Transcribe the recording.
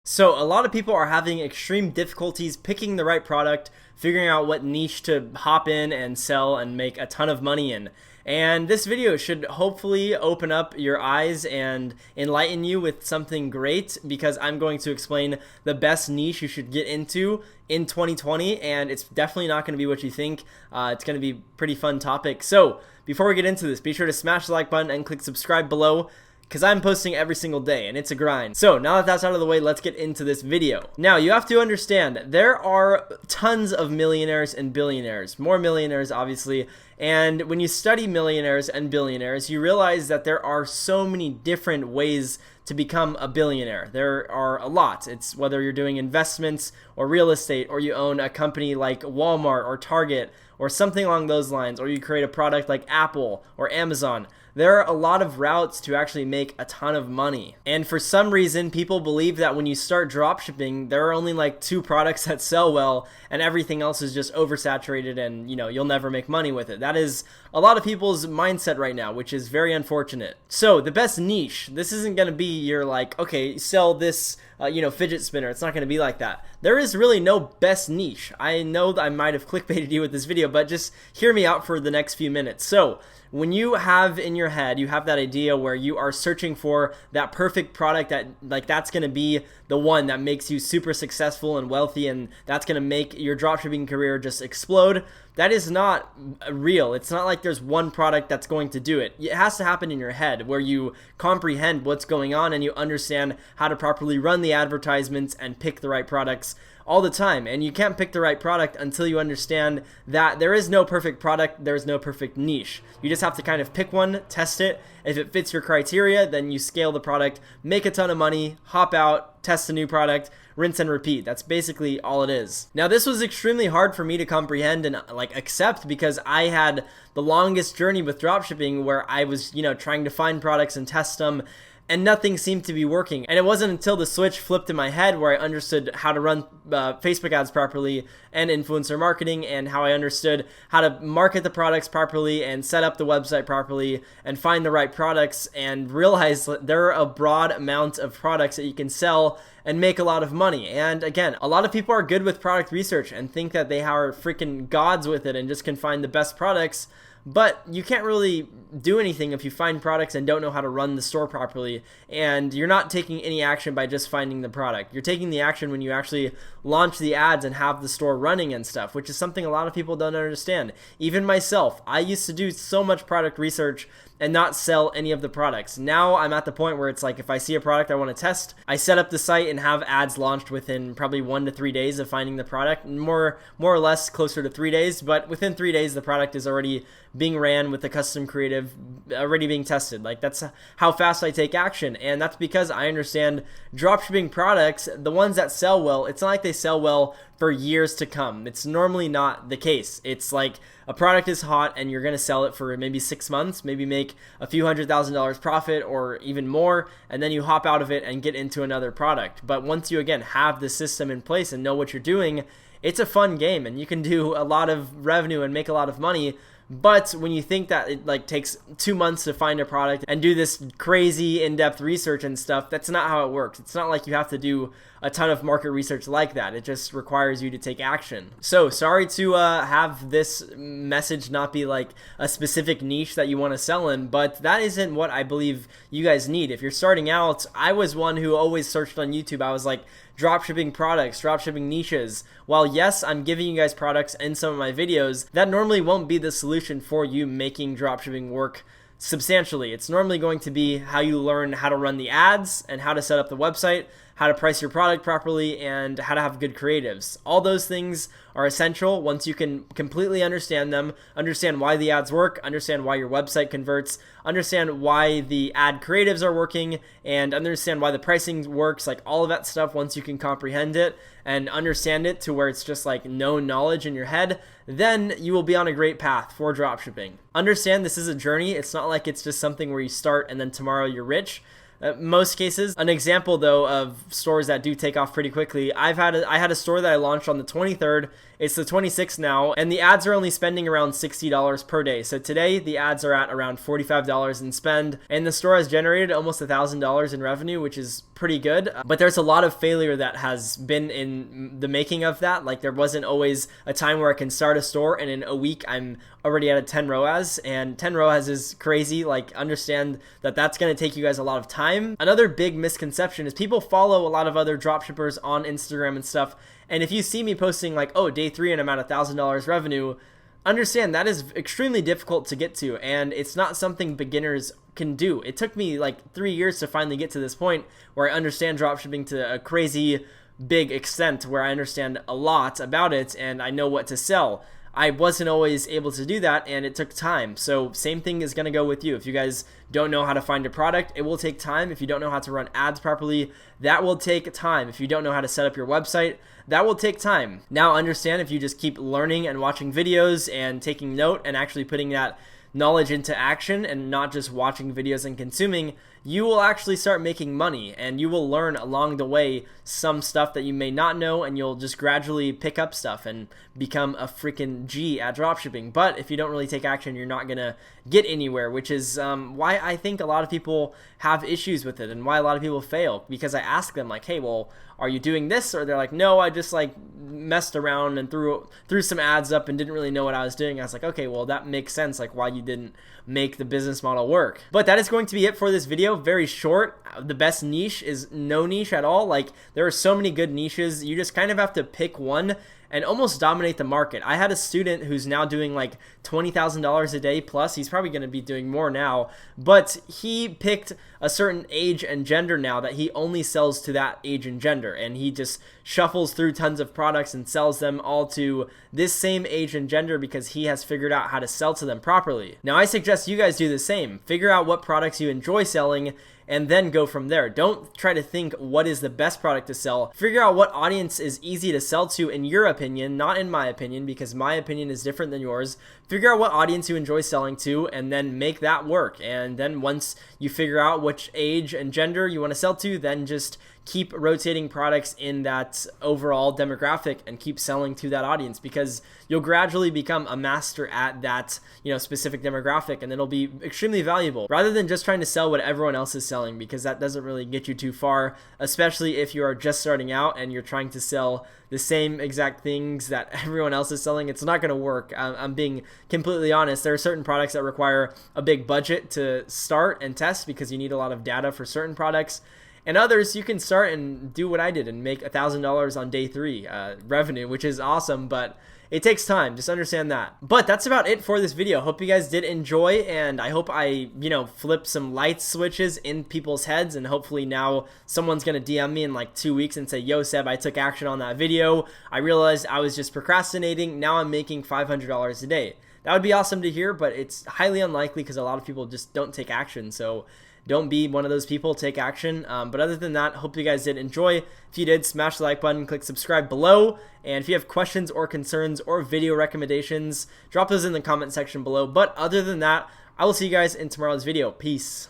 So a lot of people are having extreme difficulties picking the right product, figuring out what niche to hop in and sell and make a ton of money in. And this video should hopefully open up your eyes and enlighten you with something great, because I'm going to explain the best niche you should get into in 2020, and it's definitely not going to be what you think. It's going to be a pretty fun topic. So before we get into this, be sure to smash the like button and click subscribe below, because I'm posting every single day and it's a grind. So now that that's out of the way, let's get into this video. Now, you have to understand, there are tons of millionaires and billionaires, more millionaires obviously, and when you study millionaires and billionaires, you realize that there are so many different ways to become a billionaire. There are a lot. It's whether you're doing investments or real estate, or you own a company like Walmart or Target or something along those lines, or you create a product like Apple or Amazon. There are a lot of routes to actually make a ton of money. And for some reason, people believe that when you start dropshipping, there are only like 2 products that sell well and everything else is just oversaturated and, you'll never make money with it. That is a lot of people's mindset right now, which is very unfortunate. So the best niche, this isn't going to be your like, okay, sell this fidget spinner. It's not going to be like that. There is really no best niche. I know that I might have clickbaited you with this video, but just hear me out for the next few minutes. So when you have in your head, you have that idea where you are searching for that perfect product that that's going to be the one that makes you super successful and wealthy, and that's going to make your dropshipping career just explode. That is not real. It's not like there's one product that's going to do it. It has to happen in your head, where you comprehend what's going on and you understand how to properly run the advertisements and pick the right products all the time. And you can't pick the right product until you understand that there is no perfect product, there's no perfect niche. You just have to kind of pick one, test it. If it fits your criteria, then you scale the product, make a ton of money, hop out, test a new product, rinse and repeat. That's basically all it is. Now, this was extremely hard for me to comprehend and accept, because I had the longest journey with dropshipping where I was, trying to find products and test them, and nothing seemed to be working. And it wasn't until the switch flipped in my head where I understood how to run Facebook ads properly and influencer marketing, and how I understood how to market the products properly and set up the website properly and find the right products, and realize that there are a broad amount of products that you can sell and make a lot of money. And again, a lot of people are good with product research and think that they are freaking gods with it and just can find the best products. But you can't really do anything if you find products and don't know how to run the store properly, and you're not taking any action by just finding the product. You're taking the action when you actually launch the ads and have the store running and stuff, which is something a lot of people don't understand. Even myself, I used to do so much product research and not sell any of the products. Now I'm at the point where it's like, if I see a product I want to test, I set up the site and have ads launched within probably 1 to 3 days of finding the product, more or less closer to 3 days, but within 3 days the product is already being ran with the custom creative already being tested. That's how fast I take action, and that's because I understand dropshipping products, the ones that sell well, it's not like they sell well for years to come. It's normally not the case. It's like a product is hot and you're going to sell it for maybe 6 months, maybe make a few $100,000 profit or even more, and then you hop out of it and get into another product. But once you again have the system in place and know what you're doing, it's a fun game and you can do a lot of revenue and make a lot of money. But when you think that it takes 2 months to find a product and do this crazy in-depth research and stuff, that's not how it works. It's not like you have to do a ton of market research like that. It just requires you to take action. So sorry to have this message not be like a specific niche that you want to sell in, but that isn't what I believe you guys need. If you're starting out, I was one who always searched on YouTube. I was like, dropshipping products, dropshipping niches. While yes, I'm giving you guys products in some of my videos, that normally won't be the solution for you making dropshipping work substantially. It's normally going to be how you learn how to run the ads and how to set up the website, how to price your product properly, and how to have good creatives. All those things are essential once you can completely understand them, understand why the ads work, understand why your website converts, understand why the ad creatives are working, and understand why the pricing works. Like all of that stuff, once you can comprehend it and understand it to where it's just like known knowledge in your head, then you will be on a great path for dropshipping. Understand this is a journey. It's not like it's just something where you start and then tomorrow you're rich. Most cases. An example though of stores that do take off pretty quickly, I had a store that I launched on the 23rd. It's the 26th now, and the ads are only spending around $60 per day. So today the ads are at around $45 in spend, and the store has generated almost $1,000 in revenue, which is pretty good, but there's a lot of failure that has been in the making of that. Like, there wasn't always a time where I can start a store and in a week I'm already at a 10 ROAS, and 10 ROAS is crazy. Like, understand that that's going to take you guys a lot of time. Another big misconception is people follow a lot of other dropshippers on Instagram and stuff, and if you see me posting like, oh, day 3 and I'm at $1,000 revenue, understand that is extremely difficult to get to, and it's not something beginners can do. It took me like 3 years to finally get to this point where I understand dropshipping to a crazy big extent, where I understand a lot about it and I know what to sell. I wasn't always able to do that, and it took time. So same thing is going to go with you. If you guys don't know how to find a product, it will take time. If you don't know how to run ads properly, that will take time. If you don't know how to set up your website, that will take time. Now understand, if you just keep learning and watching videos and taking note and actually putting that knowledge into action and not just watching videos and consuming, you will actually start making money, and you will learn along the way some stuff that you may not know, and you'll just gradually pick up stuff and become a freaking G at dropshipping. But if you don't really take action, you're not gonna get anywhere, which is why I think a lot of people have issues with it and why a lot of people fail. Because I ask them like, hey, well, are you doing this? Or they're like, no, I just like messed around and threw some ads up and didn't really know what I was doing. I was like, okay, well, that makes sense, like why you didn't make the business model work. But that is going to be it for this video. Very short. The best niche is no niche at all. Like, there are so many good niches. You just kind of have to pick one and almost dominate the market. I had a student who's now doing like $20,000 a day plus. He's probably going to be doing more now, but he picked a certain age and gender now that he only sells to that age and gender, and he just shuffles through tons of products and sells them all to this same age and gender because he has figured out how to sell to them properly. Now, I suggest you guys do the same. Figure out what products you enjoy selling and then go from there. Don't try to think what is the best product to sell. Figure out what audience is easy to sell to in your opinion, not in my opinion, because my opinion is different than yours. Figure out what audience you enjoy selling to and then make that work. And then once you figure out which age and gender you want to sell to, then just keep rotating products in that overall demographic and keep selling to that audience, because you'll gradually become a master at that, specific demographic, and it'll be extremely valuable rather than just trying to sell what everyone else is selling, because that doesn't really get you too far, especially if you are just starting out and you're trying to sell the same exact things that everyone else is selling. It's not going to work. I'm being completely honest. There are certain products that require a big budget to start and test because you need a lot of data for certain products. And others, you can start and do what I did and make $1,000 on day 3 revenue, which is awesome, but it takes time. Just understand that. But that's about it for this video. Hope you guys did enjoy, and I hope I, flip some light switches in people's heads, and hopefully now someone's going to DM me in like 2 weeks and say, yo, Seb, I took action on that video. I realized I was just procrastinating. Now I'm making $500 a day. That would be awesome to hear, but it's highly unlikely because a lot of people just don't take action. So don't be one of those people. Take action. But other than that, hope you guys did enjoy. If you did, smash the like button, click subscribe below. And if you have questions or concerns or video recommendations, drop those in the comment section below. But other than that, I will see you guys in tomorrow's video. Peace.